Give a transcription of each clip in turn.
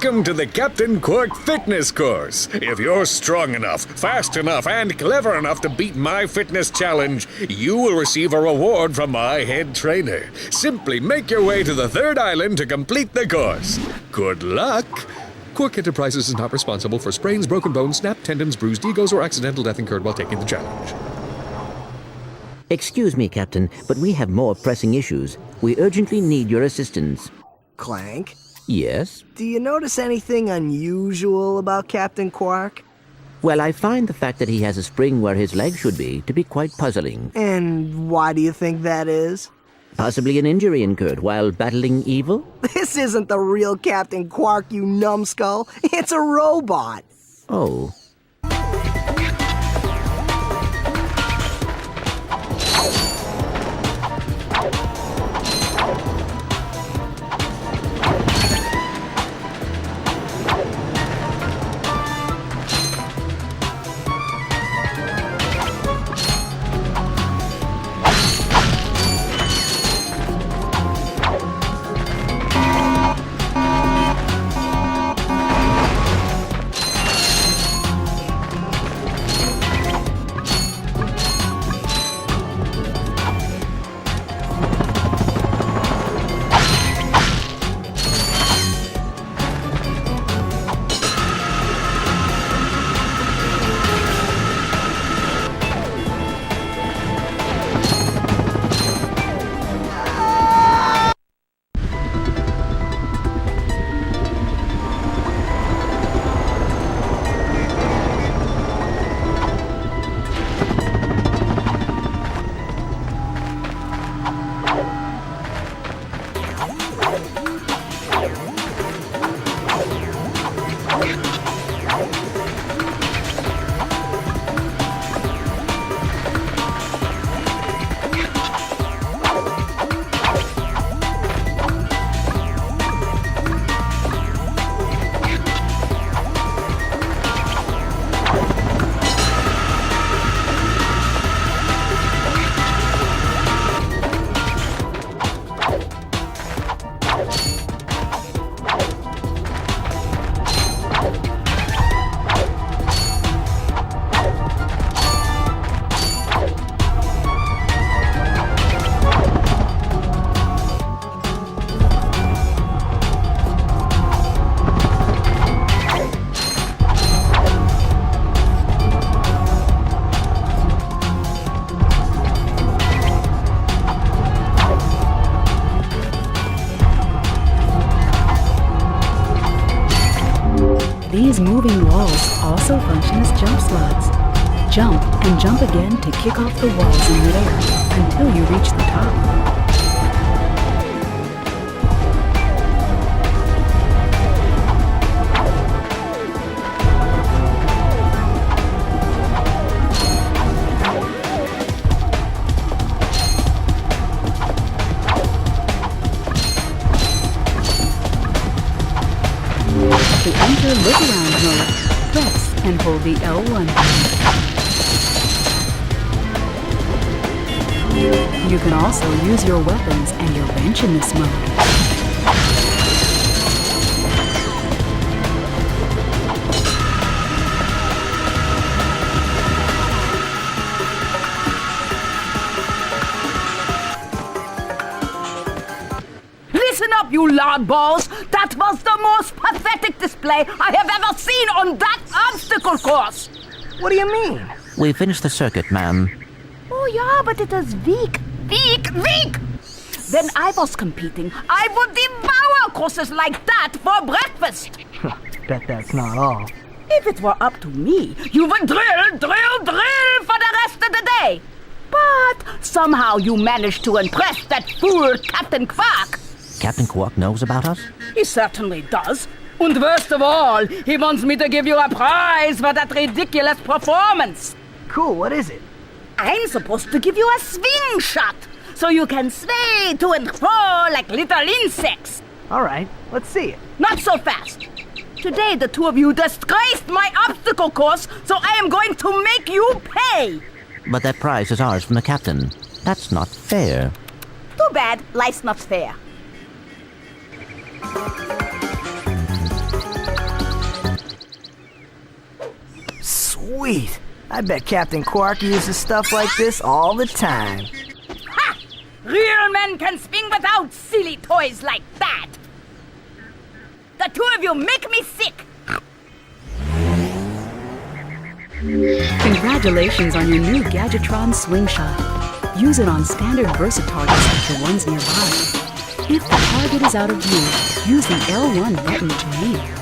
Welcome to the Captain Quark Fitness Course. If you're strong enough, fast enough, and clever enough to beat my fitness challenge, you will receive a reward from my head trainer. Simply make your way to the third island to complete the course. Good luck! Quark Enterprises is not responsible for sprains, broken bones, snapped tendons, bruised egos, or accidental death incurred while taking the challenge. Excuse me, Captain, but we have more pressing issues. We urgently need your assistance. Clank? Yes? Do you notice anything unusual about Captain Quark? Well, I find the fact that he has a spring where his leg should be to be quite puzzling. And why do you think that is? Possibly an injury incurred while battling evil? This isn't the real Captain Quark, you numbskull. It's a robot. Oh. These moving walls also function as jump slots. Jump and jump again to kick off the walls in midair until you reach the top. To enter look-around mode, press and hold the L1 button. You can also use your weapons and your wrench in this mode. Listen up, you loudballs! That was the most pathetic display I have ever seen on that obstacle course! What do you mean? We finished the circuit, ma'am. Oh yeah, but it is weak. When I was competing, I would devour courses like that for breakfast. Bet that's not all. If it were up to me, you would drill for the rest of the day. But somehow you managed to impress that fool Captain Quark. Captain Quark knows about us? He certainly does. And worst of all, he wants me to give you a prize for that ridiculous performance. Cool, what is it? I'm supposed to give you a swing shot, so you can sway to and fro like little insects. All right, let's see it. Not so fast. Today the two of you disgraced my obstacle course, so I am going to make you pay. But that prize is ours from the captain. That's not fair. Too bad life's not fair. Sweet. I bet Captain Quark uses stuff like this all the time. Ha! Real men can swing without silly toys like that. The two of you make me sick. Congratulations on your new Gadgetron Swingshot. Use it on standard Versa targets like the ones nearby. If the target is out of view, use the L1 button to aim.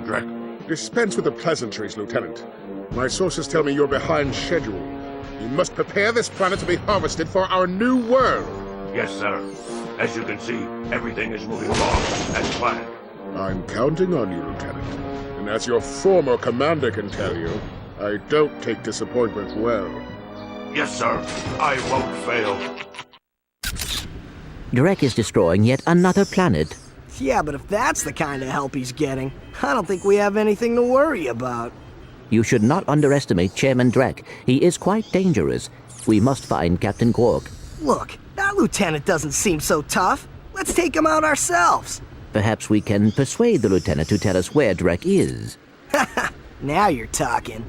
Drek. Dispense with the pleasantries, Lieutenant. My sources tell me you're behind schedule. You must prepare this planet to be harvested for our new world. Yes, sir. As you can see, everything is moving along as planned. I'm counting on you, Lieutenant. And as your former commander can tell you, I don't take disappointment well. Yes, sir. I won't fail. Drek is destroying yet another planet. Yeah, but if that's the kind of help he's getting, I don't think we have anything to worry about. You should not underestimate Chairman Drek. He is quite dangerous. We must find Captain Quark. Look, that lieutenant doesn't seem so tough. Let's take him out ourselves. Perhaps we can persuade the lieutenant to tell us where Drek is. Now you're talking.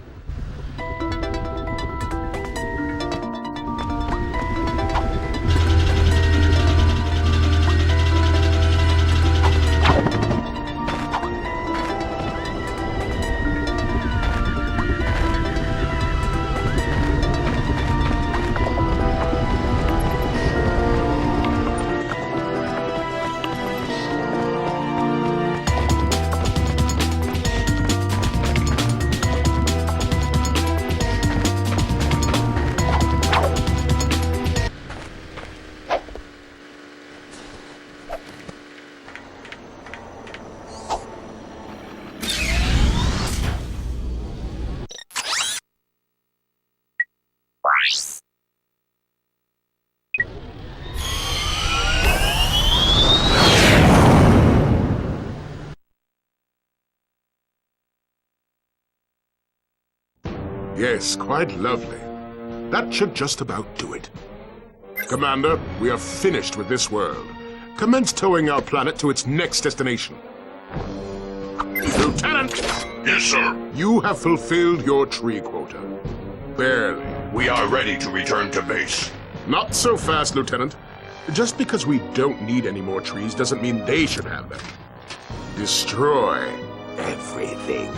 Yes, quite lovely. That should just about do it. Commander, we are finished with this world. Commence towing our planet to its next destination. Lieutenant! Yes, sir. You have fulfilled your tree quota. Barely. We are ready to return to base. Not so fast, Lieutenant. Just because we don't need any more trees doesn't mean they should have them. Destroy everything.